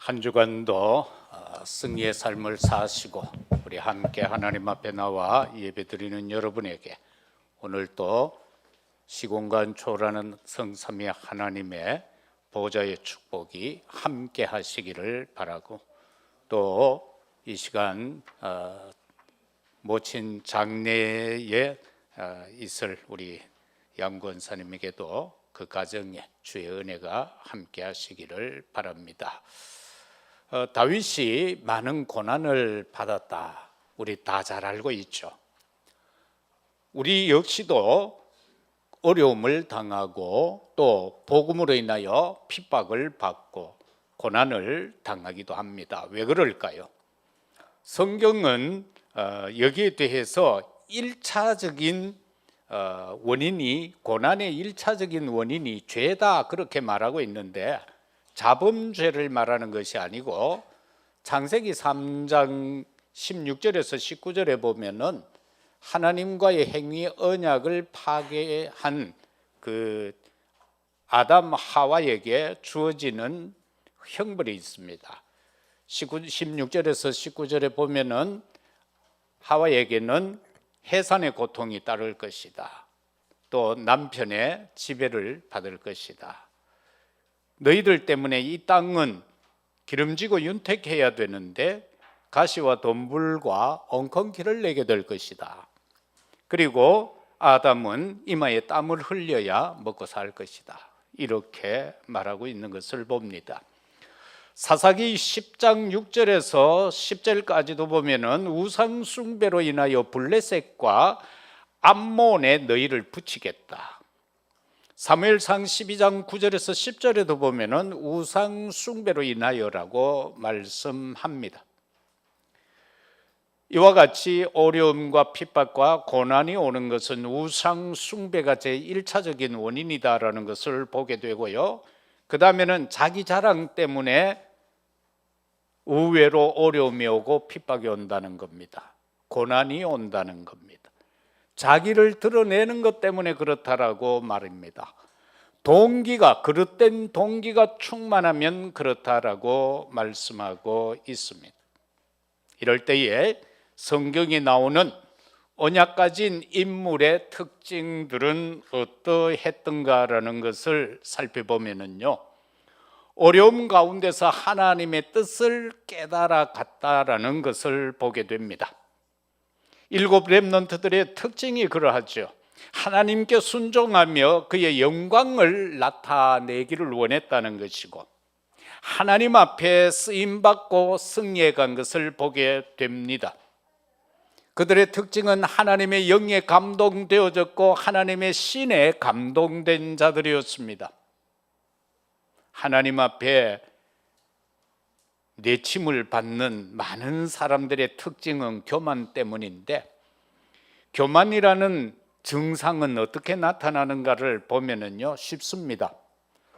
한 주간도 승리의 삶을 사시고 우리 함께 하나님 앞에 나와 예배드리는 여러분에게 오늘 또 시공간 초월하는 성삼위 하나님의 보좌의 축복이 함께 하시기를 바라고, 또 이 시간 모친 장례에 있을 우리 양권사님에게도 그 가정에 주의 은혜가 함께 하시기를 바랍니다. 다윗이 많은 고난을 받았다, 우리 다 잘 알고 있죠. 우리 역시도 어려움을 당하고 또 복음으로 인하여 핍박을 받고 고난을 당하기도 합니다. 왜 그럴까요? 성경은 여기에 대해서 1차적인 원인이, 고난의 1차적인 원인이 죄다 그렇게 말하고 있는데, 자범죄를 말하는 것이 아니고 창세기 3장 16절에서 19절에 보면은 하나님과의 행위 언약을 파괴한 그 아담 하와에게 주어지는 형벌이 있습니다. 16절에서 19절에 보면은 하와에게는 해산의 고통이 따를 것이다. 또 남편의 지배를 받을 것이다. 너희들 때문에 이 땅은 기름지고 윤택해야 되는데 가시와 덤불과 엉겅퀴를 내게 될 것이다. 그리고 아담은 이마에 땀을 흘려야 먹고 살 것이다. 이렇게 말하고 있는 것을 봅니다. 사사기 10장 6절에서 10절까지도 보면은 우상 숭배로 인하여 블레셋과 암몬에 너희를 붙이겠다. 사무엘상 12장 9절에서 10절에도 보면은 우상 숭배로 인하여라고 말씀합니다. 이와 같이 어려움과 핍박과 고난이 오는 것은 우상 숭배가 제1차적인 원인이다라는 것을 보게 되고요. 그 다음에는 자기 자랑 때문에 의외로 어려움이 오고 핍박이 온다는 겁니다. 고난이 온다는 겁니다. 자기를 드러내는 것 때문에 그렇다라고 말입니다. 동기가, 그릇된 동기가 충만하면 그렇다라고 말씀하고 있습니다. 이럴 때에 성경에 나오는 언약 가진 인물의 특징들은 어떠했던가라는 것을 살펴보면요, 어려움 가운데서 하나님의 뜻을 깨달아 갔다라는 것을 보게 됩니다. 7 렘넌트들의 특징이 그러하죠. 하나님께 순종하며 그의 영광을 나타내기를 원했다는 것이고, 하나님 앞에 쓰임받고 승리해 간 것을 보게 됩니다. 그들의 특징은 하나님의 영에 감동되어졌고 하나님의 신에 감동된 자들이었습니다. 하나님 앞에 내침을 받는 많은 사람들의 특징은 교만 때문인데, 교만이라는 증상은 어떻게 나타나는가를 보면은요, 쉽습니다.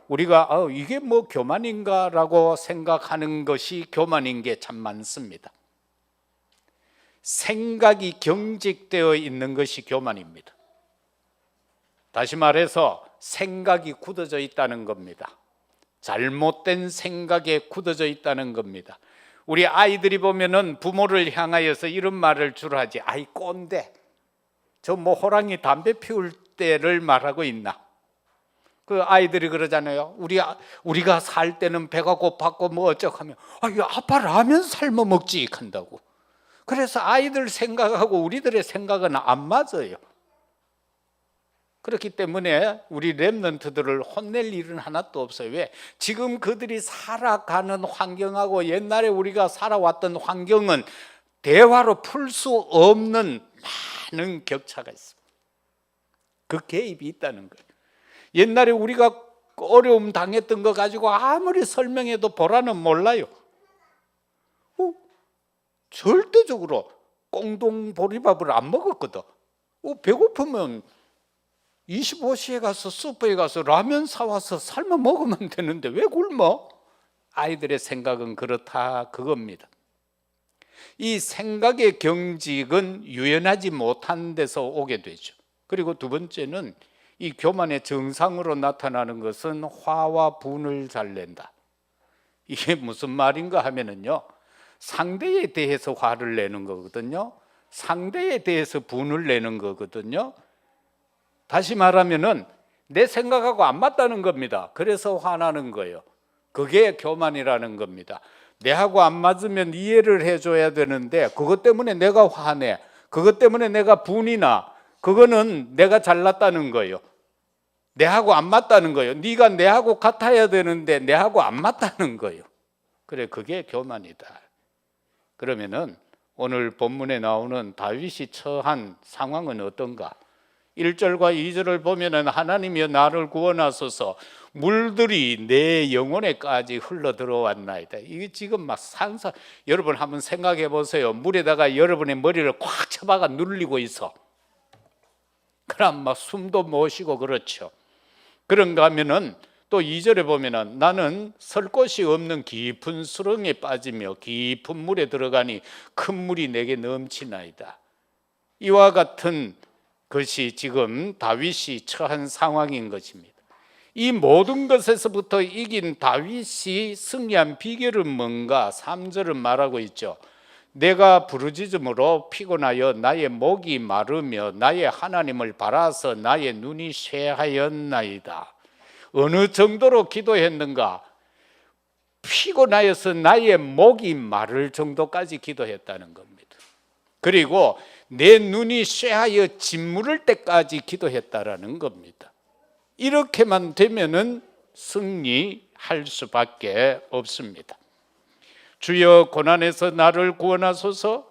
우리가 이게 뭐 교만인가라고 생각하는 것이 교만인 게 참 많습니다. 생각이 경직되어 있는 것이 교만입니다. 다시 말해서 생각이 굳어져 있다는 겁니다. 잘못된 생각에 굳어져 있다는 겁니다. 우리 아이들이 보면은 부모를 향하여서 이런 말을 주로 하지. 아이 꼰대, 저 뭐 호랑이 담배 피울 때를 말하고 있나? 그 아이들이 그러잖아요. 우리가 살 때는 배가 고팠고 뭐 어쩌고 하면 아빠 라면 삶아 먹지 한다고. 그래서 아이들 생각하고 우리들의 생각은 안 맞아요. 그렇기 때문에 우리 렘넌트들을 혼낼 일은 하나도 없어요. 왜? 지금 그들이 살아가는 환경하고 옛날에 우리가 살아왔던 환경은 대화로 풀 수 없는 많은 격차가 있습니다. 그 개입이 있다는 거예요. 옛날에 우리가 어려움 당했던 거 가지고 아무리 설명해도 보라는 몰라요. 절대적으로 꽁동 보리밥을 안 먹었거든. 배고프면 25시에 가서 슈퍼에 가서 라면 사와서 삶아 먹으면 되는데 왜 굶어? 아이들의 생각은 그렇다, 그겁니다. 이 생각의 경직은 유연하지 못한 데서 오게 되죠. 그리고 두 번째는 이 교만의 증상으로 나타나는 것은 화와 분을 잘 낸다. 이게 무슨 말인가 하면은요, 상대에 대해서 화를 내는 거거든요. 상대에 대해서 분을 내는 거거든요. 다시 말하면은 내 생각하고 안 맞다는 겁니다. 그래서 화나는 거예요. 그게 교만이라는 겁니다. 내하고 안 맞으면 이해를 해줘야 되는데 그것 때문에 내가 화내, 그것 때문에 내가 분이 나, 그거는 내가 잘났다는 거예요. 내하고 안 맞다는 거예요. 네가 내하고 같아야 되는데 내하고 안 맞다는 거예요. 그래, 그게 교만이다. 그러면은 오늘 본문에 나오는 다윗이 처한 상황은 어떤가? 1절과 2절을 보면은 하나님이여 나를 구원하소서, 물들이 내 영혼에까지 흘러 들어왔나이다. 이게 지금 막 상상, 여러분 한번 생각해 보세요. 물에다가 여러분의 머리를 꽉 쳐박아 눌리고 있어. 그럼 막 숨도 못 쉬고 그렇죠. 그런가 하면은 또 2절에 보면은 나는 설 곳이 없는 깊은 수렁에 빠지며 깊은 물에 들어가니 큰 물이 내게 넘치나이다. 이와 같은 것이 지금 다윗이 처한 상황인 것입니다. 이 모든 것에서부터 이긴 다윗이 승리한 비결은 뭔가? 3절은 말하고 있죠. 내가 부르짖음으로 피곤하여 나의 목이 마르며 나의 하나님을 바라서 나의 눈이 쇠하였나이다. 어느 정도로 기도했는가? 피곤하여서 나의 목이 마를 정도까지 기도했다는 겁니다. 그리고 내 눈이 쇠하여 짓무를 때까지 기도했다라는 겁니다. 이렇게만 되면은 승리할 수밖에 없습니다. 주여 고난에서 나를 구원하소서.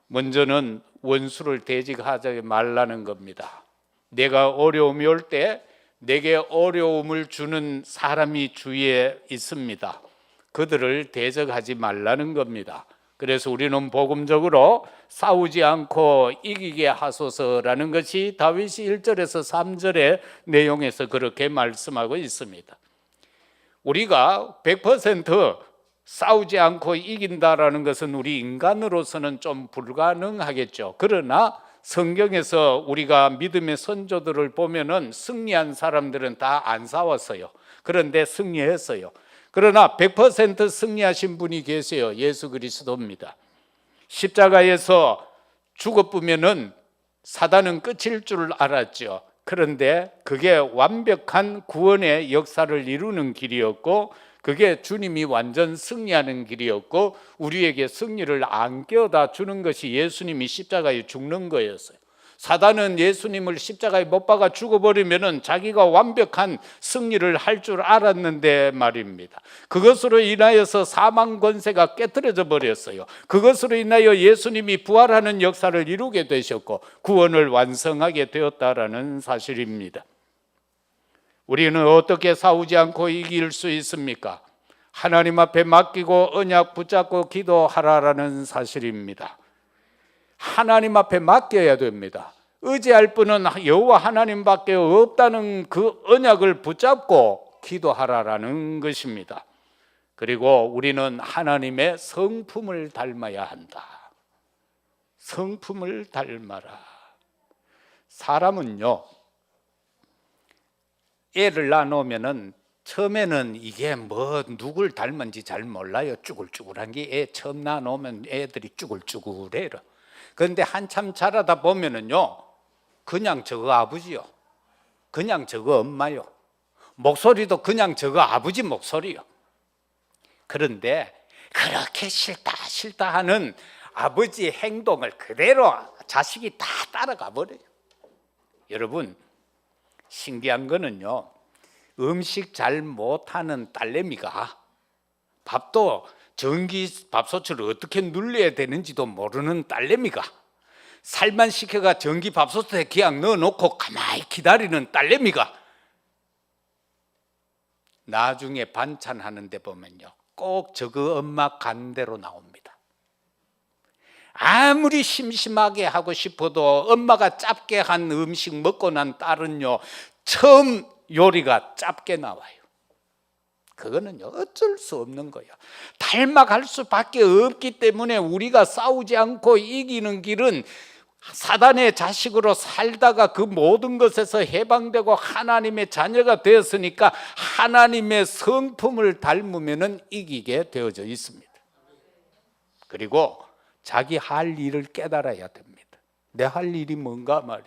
먼저는 원수를 대적하지 말라는 겁니다. 내가 어려움이 올 때 내게 어려움을 주는 사람이 주위에 있습니다. 그들을 대적하지 말라는 겁니다. 그래서 우리는 복음적으로 싸우지 않고 이기게 하소서라는 것이 다윗이 1절에서 3절의 내용에서 그렇게 말씀하고 있습니다. 우리가 100% 싸우지 않고 이긴다라는 것은 우리 인간으로서는 좀 불가능하겠죠. 그러나 성경에서 우리가 믿음의 선조들을 보면은 승리한 사람들은 다 안 싸웠어요. 그런데 승리했어요. 그러나 100% 승리하신 분이 계세요. 예수 그리스도입니다. 십자가에서 죽어보면은 사단은 끝일 줄 알았죠. 그런데 그게 완벽한 구원의 역사를 이루는 길이었고, 그게 주님이 완전 승리하는 길이었고, 우리에게 승리를 안겨다 주는 것이 예수님이 십자가에 죽는 거였어요. 사단은 예수님을 십자가에 못 박아 죽어버리면 자기가 완벽한 승리를 할 줄 알았는데 말입니다. 그것으로 인하여서 사망 권세가 깨트려져 버렸어요. 그것으로 인하여 예수님이 부활하는 역사를 이루게 되셨고 구원을 완성하게 되었다라는 사실입니다. 우리는 어떻게 싸우지 않고 이길 수 있습니까? 하나님 앞에 맡기고 언약 붙잡고 기도하라라는 사실입니다. 하나님 앞에 맡겨야 됩니다. 의지할 분은 여호와 하나님밖에 없다는 그 언약을 붙잡고 기도하라라는 것입니다. 그리고 우리는 하나님의 성품을 닮아야 한다. 성품을 닮아라. 사람은요, 애를 낳아놓으면은 처음에는 이게 뭐 누굴 닮은지 잘 몰라요. 쭈글쭈글한 게 애 처음 낳아놓으면 애들이 쭈글쭈글해요. 그런데 한참 자라다 보면은요, 그냥 저거 아버지요, 그냥 저거 엄마요, 목소리도 그냥 저거 아버지 목소리요. 그런데 그렇게 싫다 하는 아버지의 행동을 그대로 자식이 다 따라가 버려요. 여러분, 신기한 거는요, 음식 잘 못하는 딸내미가 밥도 전기 밥솥을 어떻게 눌려야 되는지도 모르는 딸내미가 살만 시켜가 전기 밥솥에 그냥 넣어놓고 가만히 기다리는 딸내미가 나중에 반찬하는 데 보면요, 꼭 저거 엄마 간대로 나옵니다. 아무리 심심하게 하고 싶어도 엄마가 짭게 한 음식 먹고 난 딸은요, 처음 요리가 짭게 나와요. 그거는요, 어쩔 수 없는 거예요. 닮아갈 수밖에 없기 때문에 우리가 싸우지 않고 이기는 길은 사단의 자식으로 살다가 그 모든 것에서 해방되고 하나님의 자녀가 되었으니까 하나님의 성품을 닮으면 이기게 되어져 있습니다. 그리고 자기 할 일을 깨달아야 됩니다. 내 할 일이 뭔가 말이야.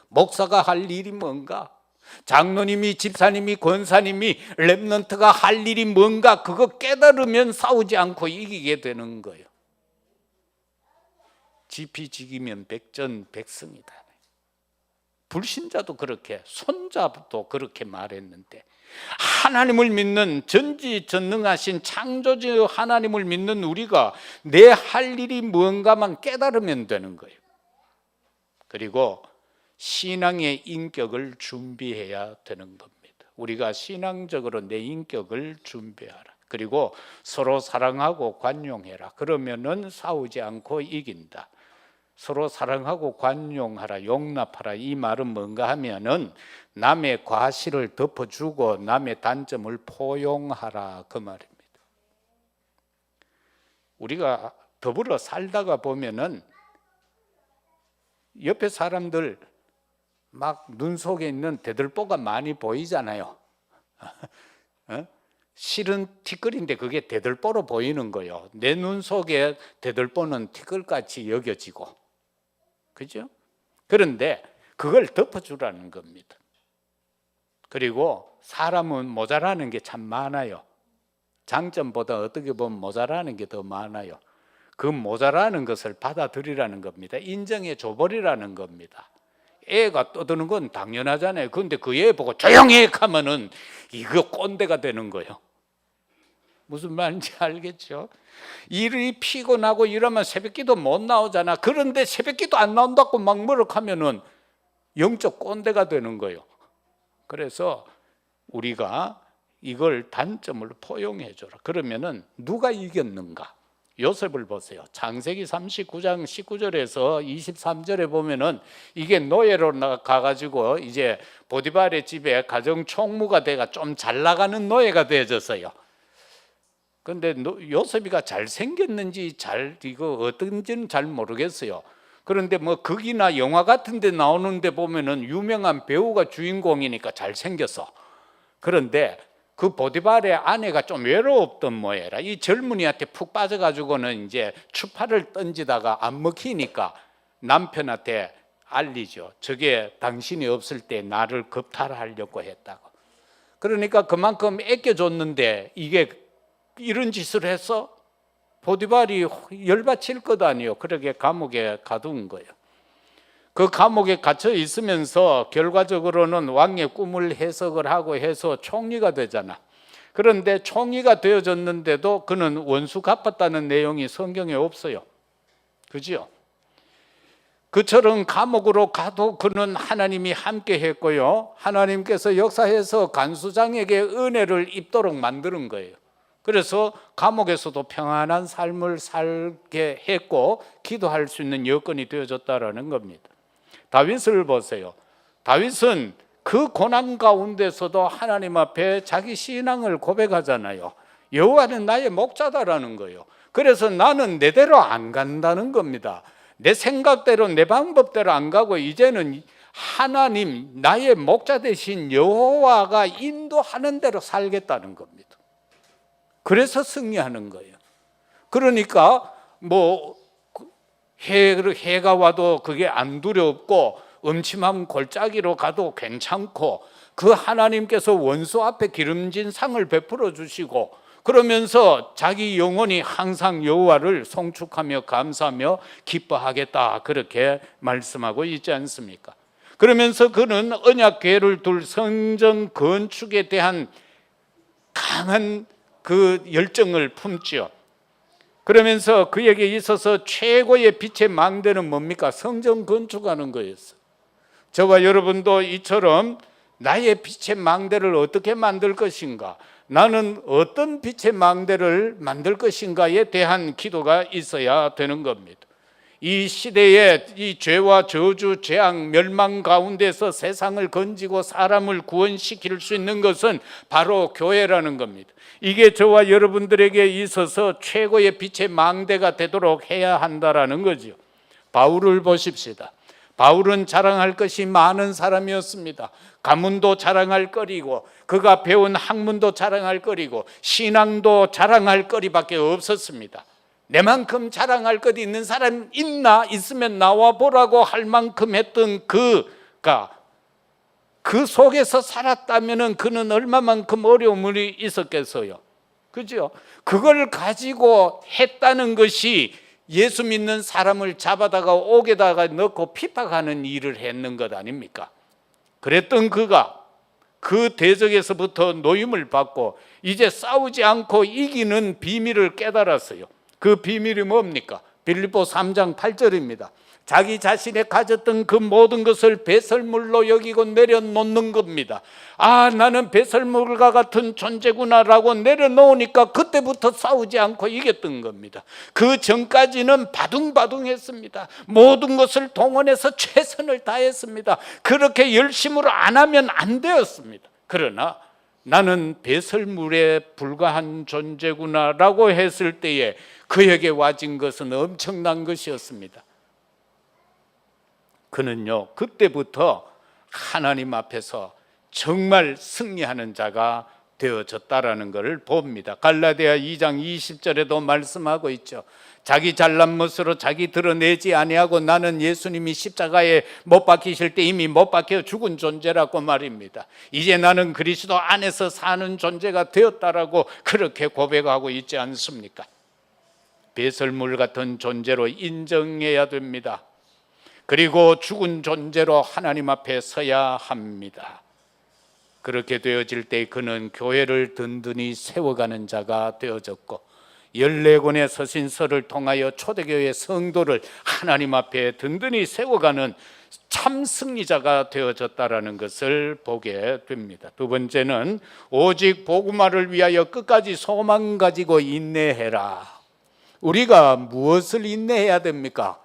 목사가 할 일이 뭔가, 장로님이, 집사님이, 권사님이, 렘넌트가 할 일이 뭔가, 그거 깨달으면 싸우지 않고 이기게 되는 거예요. 지피지기면 백전백승이다. 불신자도 그렇게, 손자도 그렇게 말했는데, 하나님을 믿는 전지전능하신 창조주 하나님을 믿는 우리가 내 할 일이 뭔가만 깨달으면 되는 거예요. 그리고 신앙의 인격을 준비해야 되는 겁니다. 우리가 신앙적으로 내 인격을 준비하라. 그리고 서로 사랑하고 관용해라. 그러면은 싸우지 않고 이긴다. 서로 사랑하고 관용하라, 용납하라. 이 말은 뭔가 하면은 남의 과실을 덮어주고 남의 단점을 포용하라, 그 말입니다. 우리가 더불어 살다가 보면은 옆에 사람들 막 눈 속에 있는 대들보가 많이 보이잖아요. 실은 티끌인데 그게 대들보로 보이는 거예요. 내 눈 속에 대들보는 티끌같이 여겨지고, 그죠? 그런데 그걸 덮어주라는 겁니다. 그리고 사람은 모자라는 게 참 많아요. 장점보다 어떻게 보면 모자라는 게 더 많아요. 그 모자라는 것을 받아들이라는 겁니다. 인정해 줘버리라는 겁니다. 애가 떠드는 건 당연하잖아요. 그런데 그 애 보고 조용히 하면은 이거 꼰대가 되는 거예요. 무슨 말인지 알겠죠? 일이 피곤하고 이러면 새벽기도 못 나오잖아. 그런데 새벽기도 안 나온다고 막 뭐라하면은 영적 꼰대가 되는 거예요. 그래서 우리가 이걸 단점을 포용해 줘라. 그러면은 누가 이겼는가? 요셉을 보세요. 창세기 39장 19절에서 23절에 보면은 이게 노예로 가가지고 이제 보디발의 집에 가정 총무가 돼가 좀 잘 나가는 노예가 되어졌어요. 근데 요셉이가 잘 생겼는지 이거 어떤지는 잘 모르겠어요. 그런데 뭐 극이나 영화 같은 데 나오는데 보면은 유명한 배우가 주인공이니까 잘 생겼어. 그런데 그 보디발의 아내가 좀 외로웠던 모양이라 이 젊은이한테 푹 빠져가지고는 이제 추파를 던지다가 안 먹히니까 남편한테 알리죠. 저게 당신이 없을 때 나를 겁탈하려고 했다고. 그러니까 그만큼 아껴줬는데 이게 이런 짓을 해서 보디발이 열받칠 것 아니에요. 그렇게 감옥에 가둔 거예요. 그 감옥에 갇혀 있으면서 결과적으로는 왕의 꿈을 해석을 하고 해서 총리가 되잖아. 그런데 총리가 되어졌는데도 그는 원수 갚았다는 내용이 성경에 없어요. 그죠? 그처럼 감옥으로 가도 그는 하나님이 함께 했고요. 하나님께서 역사해서 간수장에게 은혜를 입도록 만드는 거예요. 그래서 감옥에서도 평안한 삶을 살게 했고 기도할 수 있는 여건이 되어졌다라는 겁니다. 다윗을 보세요. 다윗은 그 고난 가운데서도 하나님 앞에 자기 신앙을 고백하잖아요. 여호와는 나의 목자다라는 거예요. 그래서 나는 내대로 안 간다는 겁니다. 내 생각대로 내 방법대로 안 가고 이제는 하나님 나의 목자 되신 여호와가 인도하는 대로 살겠다는 겁니다. 그래서 승리하는 거예요. 그러니까 뭐 해가 와도 그게 안 두렵고 음침한 골짜기로 가도 괜찮고 그 하나님께서 원수 앞에 기름진 상을 베풀어 주시고 그러면서 자기 영혼이 항상 여호와를 송축하며 감사하며 기뻐하겠다 그렇게 말씀하고 있지 않습니까? 그러면서 그는 언약궤를 둘 성전 건축에 대한 강한 그 열정을 품지요. 그러면서 그에게 있어서 최고의 빛의 망대는 뭡니까? 성전 건축하는 거였어요. 저와 여러분도 이처럼 나의 빛의 망대를 어떻게 만들 것인가? 나는 어떤 빛의 망대를 만들 것인가에 대한 기도가 있어야 되는 겁니다. 이 시대에 이 죄와 저주, 재앙, 멸망 가운데서 세상을 건지고 사람을 구원시킬 수 있는 것은 바로 교회라는 겁니다. 이게 저와 여러분들에게 있어서 최고의 빛의 망대가 되도록 해야 한다라는 거죠. 바울을 보십시다. 바울은 자랑할 것이 많은 사람이었습니다. 가문도 자랑할 거리고 그가 배운 학문도 자랑할 거리고 신앙도 자랑할 거리밖에 없었습니다. 내만큼 자랑할 것 있는 사람 있나? 있으면 나와 보라고 할 만큼 했던 그가 그 속에서 살았다면 그는 얼마만큼 어려움이 있었겠어요. 그죠? 그걸 가지고 했다는 것이 예수 믿는 사람을 잡아다가 옥에다가 넣고 핍박하는 일을 했는 것 아닙니까? 그랬던 그가 그 대적에서부터 노임을 받고 이제 싸우지 않고 이기는 비밀을 깨달았어요. 그 비밀이 뭡니까? 빌립보 3장 8절입니다. 자기 자신이 가졌던 그 모든 것을 배설물로 여기고 내려놓는 겁니다. 아, 나는 배설물과 같은 존재구나라고 내려놓으니까 그때부터 싸우지 않고 이겼던 겁니다. 그 전까지는 바둥바둥했습니다. 모든 것을 동원해서 최선을 다했습니다. 그렇게 열심으로 안 하면 안 되었습니다. 그러나 나는 배설물에 불과한 존재구나라고 했을 때에 그에게 와진 것은 엄청난 것이었습니다. 그는요, 그때부터 하나님 앞에서 정말 승리하는 자가 되어졌다라는 것을 봅니다. 갈라디아 2장 20절에도 말씀하고 있죠. 자기 잘난 것으로 자기 드러내지 아니하고 나는 예수님이 십자가에 못 박히실 때 이미 못 박혀 죽은 존재라고 말입니다. 이제 나는 그리스도 안에서 사는 존재가 되었다라고 그렇게 고백하고 있지 않습니까? 배설물 같은 존재로 인정해야 됩니다. 그리고 죽은 존재로 하나님 앞에 서야 합니다. 그렇게 되어질 때 그는 교회를 든든히 세워가는 자가 되어졌고 14권의 서신서를 통하여 초대교회 성도를 하나님 앞에 든든히 세워가는 참 승리자가 되어졌다라는 것을 보게 됩니다. 두 번째는 오직 복음화를 위하여 끝까지 소망 가지고 인내해라. 우리가 무엇을 인내해야 됩니까?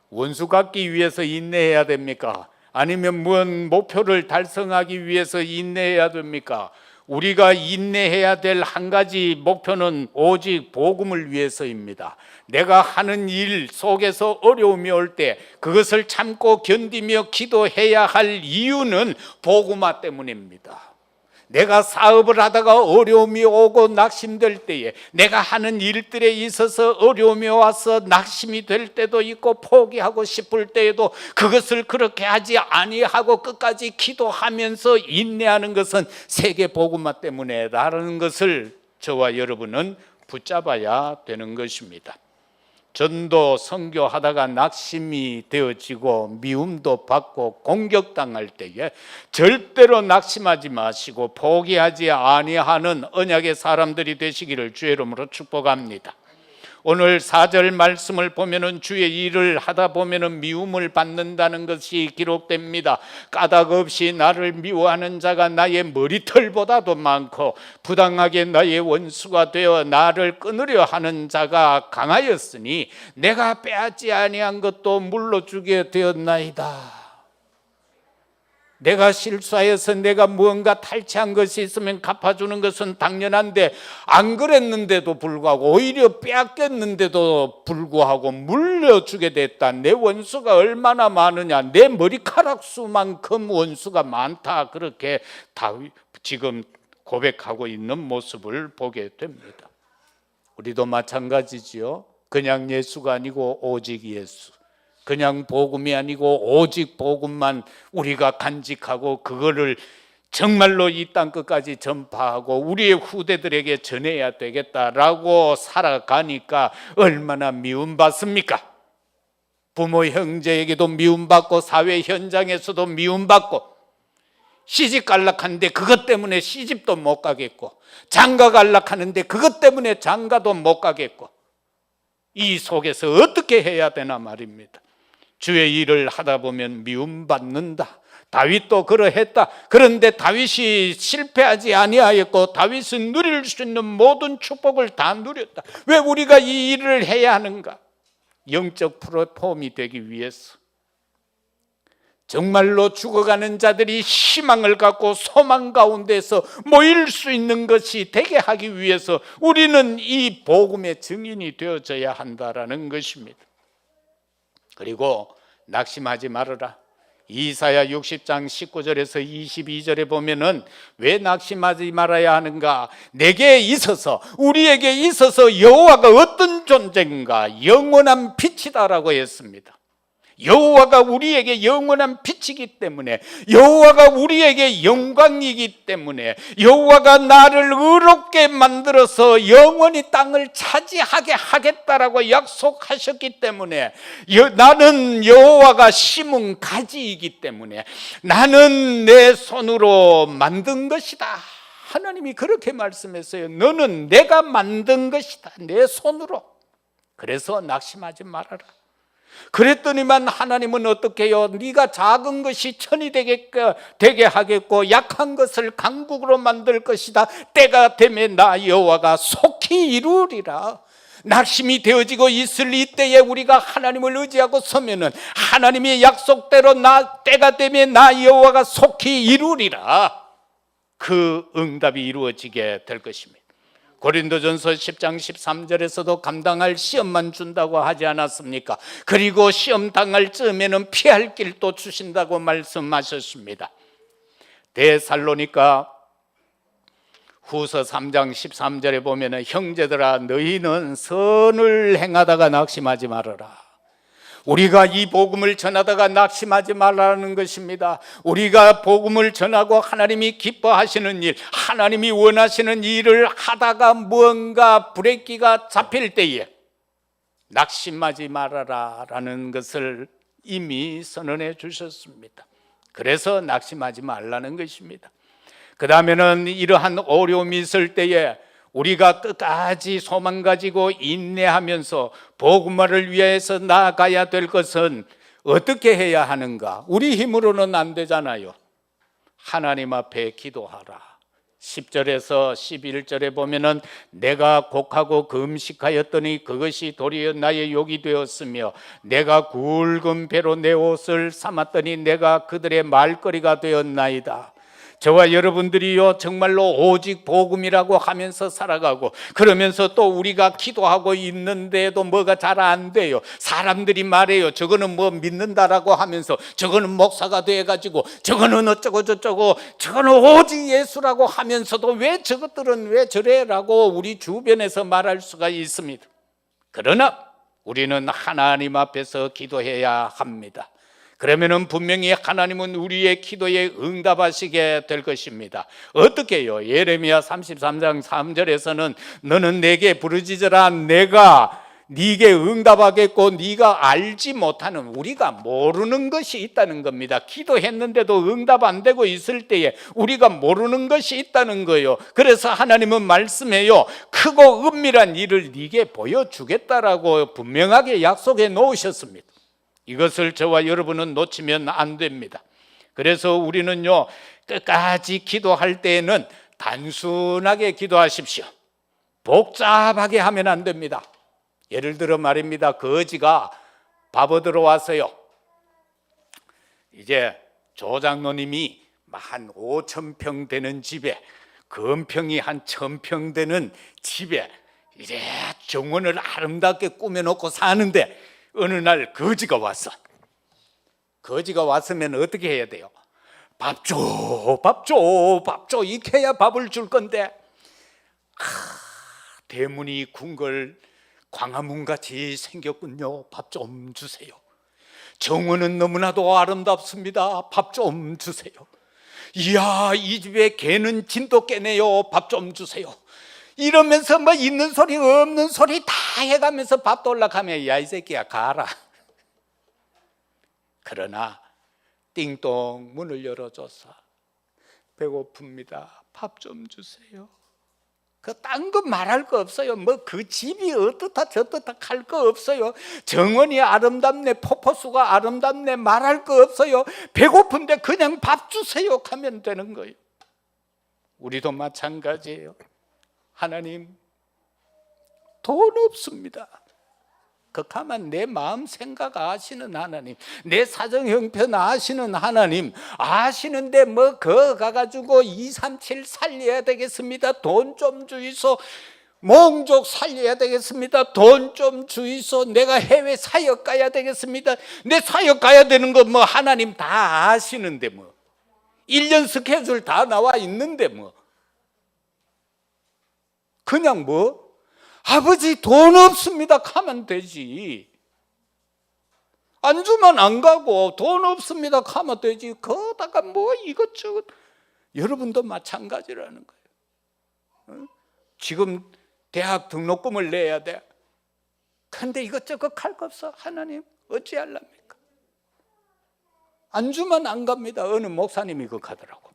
원수 갚기 위해서 인내해야 됩니까? 아니면 무슨 목표를 달성하기 위해서 인내해야 됩니까? 우리가 인내해야 될 한 가지 목표는 오직 복음을 위해서입니다. 내가 하는 일 속에서 어려움이 올 때 그것을 참고 견디며 기도해야 할 이유는 복음화 때문입니다. 내가 사업을 하다가 어려움이 오고 낙심될 때에, 내가 하는 일들에 있어서 어려움이 와서 낙심이 될 때도 있고 포기하고 싶을 때에도 그것을 그렇게 하지 아니하고 끝까지 기도하면서 인내하는 것은 세계 복음화 때문에라는 것을 저와 여러분은 붙잡아야 되는 것입니다. 전도 선교하다가 낙심이 되어지고 미움도 받고 공격당할 때에 절대로 낙심하지 마시고 포기하지 아니하는 언약의 사람들이 되시기를 주의 이름으로 축복합니다. 오늘 4절 말씀을 보면은 주의 일을 하다 보면은 미움을 받는다는 것이 기록됩니다. 까닭 없이 나를 미워하는 자가 나의 머리털보다도 많고 부당하게 나의 원수가 되어 나를 끊으려 하는 자가 강하였으니 내가 빼앗지 아니한 것도 물러주게 되었나이다. 내가 실수하여서 내가 무언가 탈취한 것이 있으면 갚아주는 것은 당연한데 안 그랬는데도 불구하고 오히려 빼앗겼는데도 불구하고 물려주게 됐다. 내 원수가 얼마나 많으냐. 내 머리카락 수만큼 원수가 많다. 그렇게 다윗 지금 고백하고 있는 모습을 보게 됩니다. 우리도 마찬가지지요. 그냥 예수가 아니고 오직 예수. 그냥 복음이 아니고 오직 복음만 우리가 간직하고 그거를 정말로 이 땅 끝까지 전파하고 우리의 후대들에게 전해야 되겠다라고 살아가니까 얼마나 미움받습니까? 부모 형제에게도 미움받고 사회 현장에서도 미움받고 시집 갈락하는데 그것 때문에 시집도 못 가겠고 장가 갈락하는데 그것 때문에 장가도 못 가겠고 이 속에서 어떻게 해야 되나 말입니다. 주의 일을 하다 보면 미움받는다. 다윗도 그러했다. 그런데 다윗이 실패하지 아니하였고 다윗은 누릴 수 있는 모든 축복을 다 누렸다. 왜 우리가 이 일을 해야 하는가? 영적 플랫폼이 되기 위해서. 정말로 죽어가는 자들이 희망을 갖고 소망 가운데서 모일 수 있는 것이 되게 하기 위해서 우리는 이 복음의 증인이 되어져야 한다라는 것입니다. 그리고 낙심하지 말아라. 이사야 60장 19절에서 22절에 보면은 왜 낙심하지 말아야 하는가? 내게 있어서, 우리에게 있어서 여호와가 어떤 존재인가? 영원한 빛이다라고 했습니다. 여호와가 우리에게 영원한 빛이기 때문에, 여호와가 우리에게 영광이기 때문에, 여호와가 나를 의롭게 만들어서 영원히 땅을 차지하게 하겠다라고 약속하셨기 때문에, 나는 여호와가 심은 가지이기 때문에, 나는 내 손으로 만든 것이다. 하나님이 그렇게 말씀했어요. 너는 내가 만든 것이다, 내 손으로. 그래서 낙심하지 말아라. 그랬더니만 하나님은 어떻게 해요? 네가 작은 것이 천이 되게 하겠고 약한 것을 강국으로 만들 것이다. 때가 되면 나 여호와가 속히 이루리라. 낙심이 되어지고 있을 이때에 우리가 하나님을 의지하고 서면은 하나님의 약속대로 때가 되면 나 여호와가 속히 이루리라. 그 응답이 이루어지게 될 것입니다. 고린도전서 10장 13절에서도 감당할 시험만 준다고 하지 않았습니까? 그리고 시험 당할 즈음에는 피할 길도 주신다고 말씀하셨습니다. 데살로니가 후서 3장 13절에 보면 형제들아 너희는 선을 행하다가 낙심하지 말아라. 우리가 이 복음을 전하다가 낙심하지 말라는 것입니다. 우리가 복음을 전하고 하나님이 기뻐하시는 일, 하나님이 원하시는 일을 하다가 무언가 브레이크가 잡힐 때에 낙심하지 말아라 라는 것을 이미 선언해 주셨습니다. 그래서 낙심하지 말라는 것입니다. 그 다음에는 이러한 어려움이 있을 때에 우리가 끝까지 소망 가지고 인내하면서 복음화를 위해서 나아가야 될 것은 어떻게 해야 하는가? 우리 힘으로는 안 되잖아요. 하나님 앞에 기도하라. 10절에서 11절에 보면은 내가 곡하고 금식하였더니 그것이 도리어 나의 욕이 되었으며 내가 굵은 배로 내 옷을 삼았더니 내가 그들의 말거리가 되었나이다. 저와 여러분들이요 정말로 오직 복음이라고 하면서 살아가고 그러면서 또 우리가 기도하고 있는데도 뭐가 잘 안 돼요. 사람들이 말해요. 저거는 뭐 믿는다라고 하면서 저거는 목사가 돼가지고 저거는 어쩌고 저쩌고 저거는 오직 예수라고 하면서도 왜 저것들은 왜 저래라고 우리 주변에서 말할 수가 있습니다. 그러나 우리는 하나님 앞에서 기도해야 합니다. 그러면은 분명히 하나님은 우리의 기도에 응답하시게 될 것입니다. 어떻게 해요? 예레미야 33장 3절에서는 너는 내게 부르짖으라 내가 네게 응답하겠고 네가 알지 못하는 우리가 모르는 것이 있다는 겁니다. 기도했는데도 응답 안 되고 있을 때에 우리가 모르는 것이 있다는 거예요. 그래서 하나님은 말씀해요. 크고 은밀한 일을 네게 보여주겠다라고 분명하게 약속해 놓으셨습니다. 이것을 저와 여러분은 놓치면 안 됩니다. 그래서 우리는요 끝까지 기도할 때에는 단순하게 기도하십시오. 복잡하게 하면 안 됩니다. 예를 들어 말입니다. 거지가 밥 얻으러 왔어요. 이제 조장로님이 한 5,000평 되는 집에 건평이 한 1,000평 되는 집에 이래 정원을 아름답게 꾸며놓고 사는데 어느 날 거지가 왔어. 거지가 왔으면 어떻게 해야 돼요? 밥 줘, 밥 줘, 밥 줘. 이렇게 해야 밥을 줄 건데 대문이 궁궐 광화문같이 생겼군요. 밥 좀 주세요. 정원은 너무나도 아름답습니다. 밥 좀 주세요. 이야 이 집에 개는 진도 깨네요. 밥 좀 주세요. 이러면서 뭐 있는 소리 없는 소리 다 해가면서 밥도 올라가면 야 이 새끼야 가라. 그러나 띵동 문을 열어줘서 배고픕니다. 밥 좀 주세요. 그 딴 거 말할 거 없어요. 뭐 그 집이 어떻다 저떻다 할 거 없어요. 정원이 아름답네, 폭포수가 아름답네 말할 거 없어요. 배고픈데 그냥 밥 주세요 하면 되는 거예요. 우리도 마찬가지예요. 하나님 돈 없습니다. 가만 내 마음 생각 아시는 하나님, 내 사정 형편 아시는 하나님 아시는데 뭐 거 가가지고 2, 3, 7 살려야 되겠습니다. 돈 좀 주이소. 몽족 살려야 되겠습니다. 돈 좀 주이소. 내가 해외 사역 가야 되겠습니다. 내 사역 가야 되는 거 뭐 하나님 다 아시는데 뭐 1년 스케줄 다 나와 있는데 뭐 그냥 뭐 아버지 돈 없습니다 가면 되지. 안 주면 안 가고 돈 없습니다 가면 되지. 거다가 뭐 이것저것. 여러분도 마찬가지라는 거예요. 지금 대학 등록금을 내야 돼. 근데 이것저것 할 거 없어. 하나님 어찌하랍니까? 안 주면 안 갑니다. 어느 목사님이 그거 하더라고.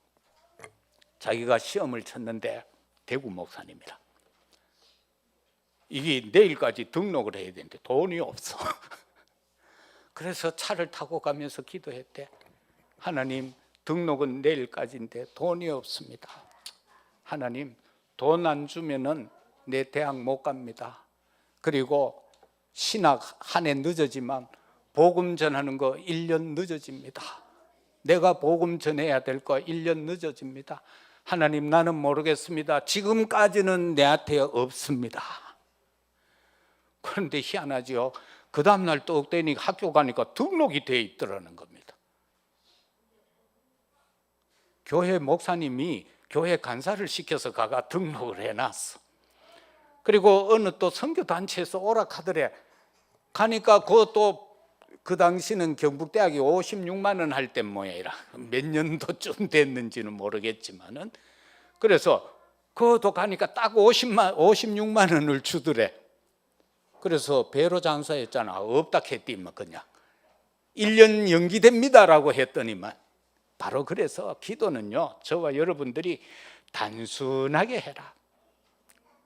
자기가 시험을 쳤는데 대구 목사님이라. 이게 내일까지 등록을 해야 되는데 돈이 없어. 그래서 차를 타고 가면서 기도했대. 하나님 등록은 내일까지인데 돈이 없습니다. 하나님 돈 안 주면은 내 대학 못 갑니다. 그리고 신학 한 해 늦어지만 복음 전하는 거 1년 늦어집니다. 내가 복음 전해야 될 거 1년 늦어집니다. 하나님 나는 모르겠습니다. 지금까지는 내한테 없습니다. 그런데 희한하지요. 그 다음날 떡 되니 학교 가니까 등록이 돼 있더라는 겁니다. 교회 목사님이 교회 간사를 시켜서 가가 등록을 해놨어. 그리고 어느 또 선교단체에서 오락하더래. 가니까 그것도 그 당시는 경북대학이 56만 원 할 때 모양이라 몇 년도쯤 됐는지는 모르겠지만은 그래서 그것도 가니까 딱 56만 원을 주더래. 그래서 배로 장사했잖아. 없다 했더니만 그냥 1년 연기됩니다라고 했더니만 바로 그래서 기도는요 저와 여러분들이 단순하게 해라.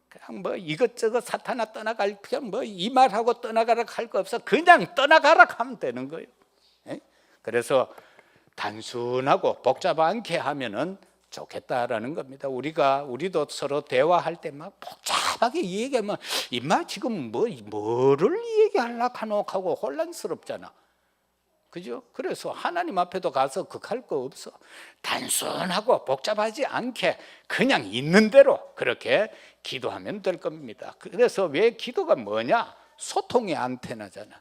그냥 뭐 이것저것 사탄아 떠나갈 그냥 뭐 이 말하고 떠나가라 할 거 없어. 그냥 떠나가라 하면 되는 거예요. 그래서 단순하고 복잡 않게 하면은 좋겠다라는 겁니다. 우리도 서로 대화할 때 막 복잡하게 얘기하면 임마 지금 뭐를 얘기하려고 하노 하고 혼란스럽잖아. 그죠? 그래서 하나님 앞에도 가서 극할 거 없어. 단순하고 복잡하지 않게 그냥 있는 대로 그렇게 기도하면 될 겁니다. 그래서 왜 기도가 뭐냐? 소통의 안테나잖아.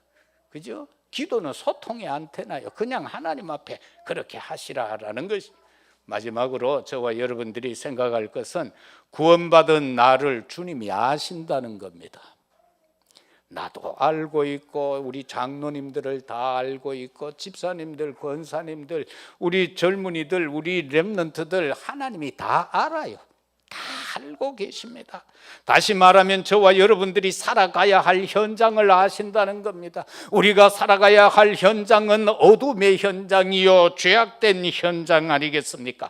그죠? 기도는 소통의 안테나요. 그냥 하나님 앞에 그렇게 하시라라는 것이. 마지막으로 저와 여러분들이 생각할 것은 구원받은 나를 주님이 아신다는 겁니다. 나도 알고 있고 우리 장로님들을 다 알고 있고 집사님들, 권사님들, 우리 젊은이들, 우리 렘넌트들 하나님이 다 알아요. 다 알고 계십니다. 다시 말하면 저와 여러분들이 살아가야 할 현장을 아신다는 겁니다. 우리가 살아가야 할 현장은 어둠의 현장이요 죄악된 현장 아니겠습니까?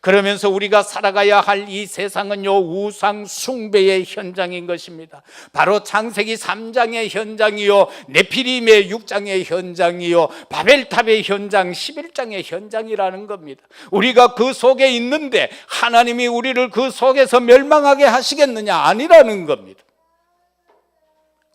그러면서 우리가 살아가야 할 이 세상은요 우상 숭배의 현장인 것입니다. 바로 창세기 3장의 현장이요 네피림의 6장의 현장이요 바벨탑의 현장 11장의 현장이라는 겁니다. 우리가 그 속에 있는데 하나님이 우리를 그 속에서 멸망하게 하시겠느냐? 아니라는 겁니다.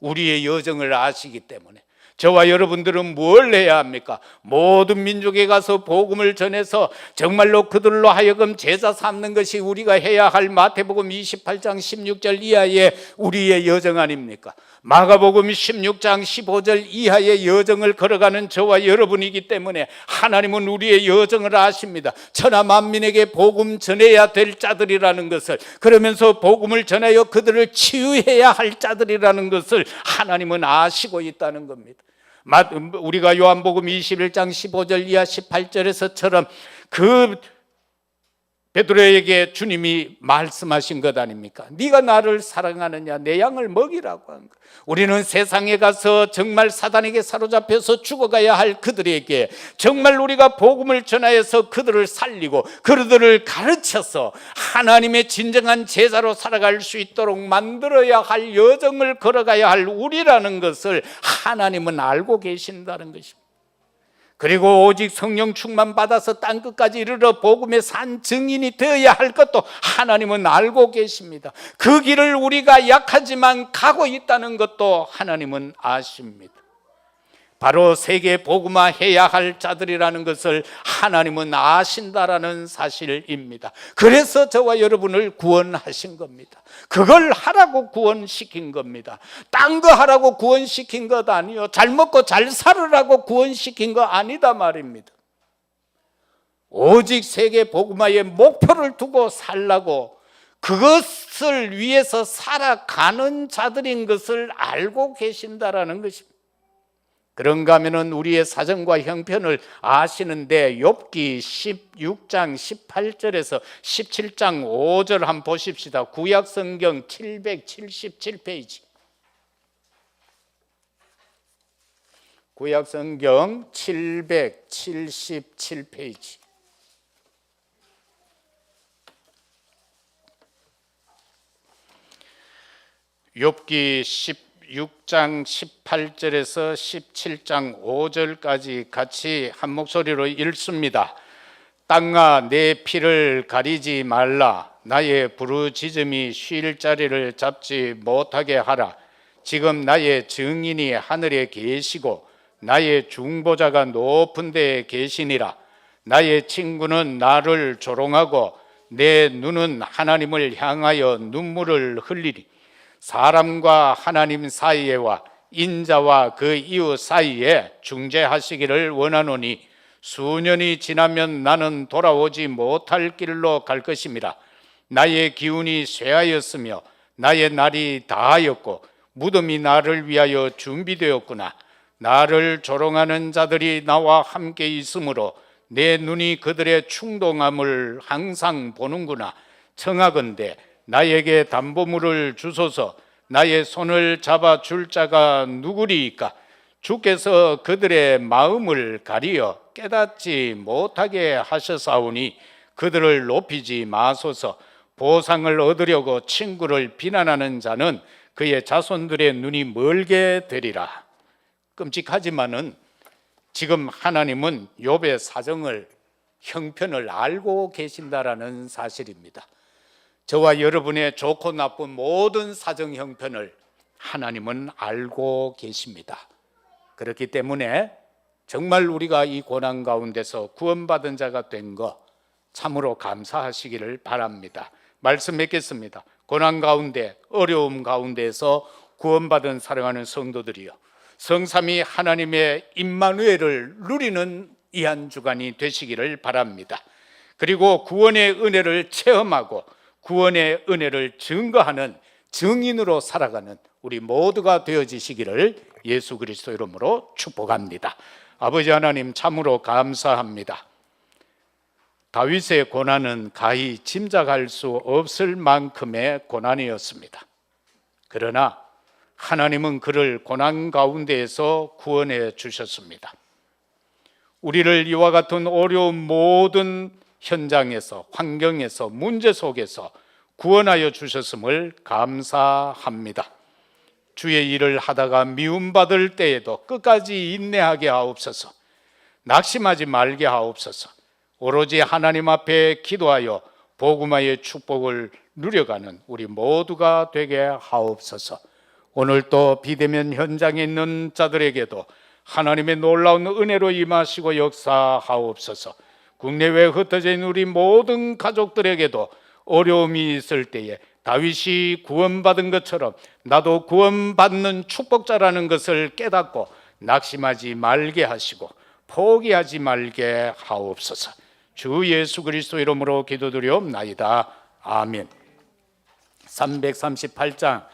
우리의 여정을 아시기 때문에 저와 여러분들은 뭘 해야 합니까? 모든 민족에 가서 복음을 전해서 정말로 그들로 하여금 제자 삼는 것이 우리가 해야 할 마태복음 28장 16절 이하의 우리의 여정 아닙니까? 마가복음 16장 15절 이하의 여정을 걸어가는 저와 여러분이기 때문에 하나님은 우리의 여정을 아십니다. 천하 만민에게 복음 전해야 될 자들이라는 것을, 그러면서 복음을 전하여 그들을 치유해야 할 자들이라는 것을 하나님은 아시고 있다는 겁니다. 우리가 요한복음 21장 15절 이하 18절에서처럼 그 베드로에게 주님이 말씀하신 것 아닙니까? 네가 나를 사랑하느냐? 내 양을 먹이라고 한 것. 우리는 세상에 가서 정말 사단에게 사로잡혀서 죽어가야 할 그들에게 정말 우리가 복음을 전하여서 그들을 살리고 그들을 가르쳐서 하나님의 진정한 제자로 살아갈 수 있도록 만들어야 할 여정을 걸어가야 할 우리라는 것을 하나님은 알고 계신다는 것입니다. 그리고 오직 성령 충만 받아서 땅끝까지 이르러 복음의 산 증인이 되어야 할 것도 하나님은 알고 계십니다. 그 길을 우리가 약하지만 가고 있다는 것도 하나님은 아십니다. 바로 세계 복음화 해야 할 자들이라는 것을 하나님은 아신다라는 사실입니다. 그래서 저와 여러분을 구원하신 겁니다. 그걸 하라고 구원시킨 겁니다. 딴 거 하라고 구원시킨 것 아니요, 잘 먹고 잘 살으라고 구원시킨 거 아니다 말입니다. 오직 세계 복음화의 목표를 두고 살라고, 그것을 위해서 살아가는 자들인 것을 알고 계신다라는 것입니다. 그런가 하면은 우리의 사정과 형편을 아시는데 욥기 16장 18절에서 17장 5절 한번 보십시다. 구약성경 777페이지. 구약성경 777페이지. 욥기 16장 18절에서 17장 5절까지 같이 한 목소리로 읽습니다. 땅아, 내 피를 가리지 말라. 나의 부르짖음이 쉴 자리를 잡지 못하게 하라. 지금 나의 증인이 하늘에 계시고 나의 중보자가 높은 데에 계시니라. 나의 친구는 나를 조롱하고 내 눈은 하나님을 향하여 눈물을 흘리리. 사람과 하나님 사이에와 인자와 그 이웃 사이에 중재하시기를 원하노니 수년이 지나면 나는 돌아오지 못할 길로 갈 것임이라. 나의 기운이 쇠하였으며 나의 날이 다하였고 무덤이 나를 위하여 준비되었구나. 나를 조롱하는 자들이 나와 함께 있으므로 내 눈이 그들의 충동함을 항상 보는구나. 청하건대 나에게 담보물을 주소서. 나의 손을 잡아 줄 자가 누구리이까? 주께서 그들의 마음을 가리어 깨닫지 못하게 하셨사오니 그들을 높이지 마소서. 보상을 얻으려고 친구를 비난하는 자는 그의 자손들의 눈이 멀게 되리라. 끔찍하지만은 지금 하나님은 욥의 사정을, 형편을 알고 계신다라는 사실입니다. 저와 여러분의 좋고 나쁜 모든 사정 형편을 하나님은 알고 계십니다. 그렇기 때문에 정말 우리가 이 고난 가운데서 구원받은 자가 된 것 참으로 감사하시기를 바랍니다. 말씀 맺겠습니다. 고난 가운데, 어려움 가운데서 구원받은 사랑하는 성도들이여, 성삼위 하나님의 임마누엘을 누리는 이 한 주간이 되시기를 바랍니다. 그리고 구원의 은혜를 체험하고 구원의 은혜를 증거하는 증인으로 살아가는 우리 모두가 되어지시기를 예수 그리스도 이름으로 축복합니다. 아버지 하나님, 참으로 감사합니다. 다윗의 고난은 가히 짐작할 수 없을 만큼의 고난이었습니다. 그러나 하나님은 그를 고난 가운데에서 구원해 주셨습니다. 우리를 이와 같은 어려운 모든 현장에서, 환경에서, 문제 속에서 구원하여 주셨음을 감사합니다. 주의 일을 하다가 미움받을 때에도 끝까지 인내하게 하옵소서. 낙심하지 말게 하옵소서. 오로지 하나님 앞에 기도하여 복음화의 축복을 누려가는 우리 모두가 되게 하옵소서. 오늘 또 비대면 현장에 있는 자들에게도 하나님의 놀라운 은혜로 임하시고 역사하옵소서. 국내외에 흩어져 있는 우리 모든 가족들에게도 어려움이 있을 때에 다윗이 구원받은 것처럼 나도 구원받는 축복자라는 것을 깨닫고 낙심하지 말게 하시고 포기하지 말게 하옵소서. 주 예수 그리스도 이름으로 기도드리옵나이다. 아멘. 338장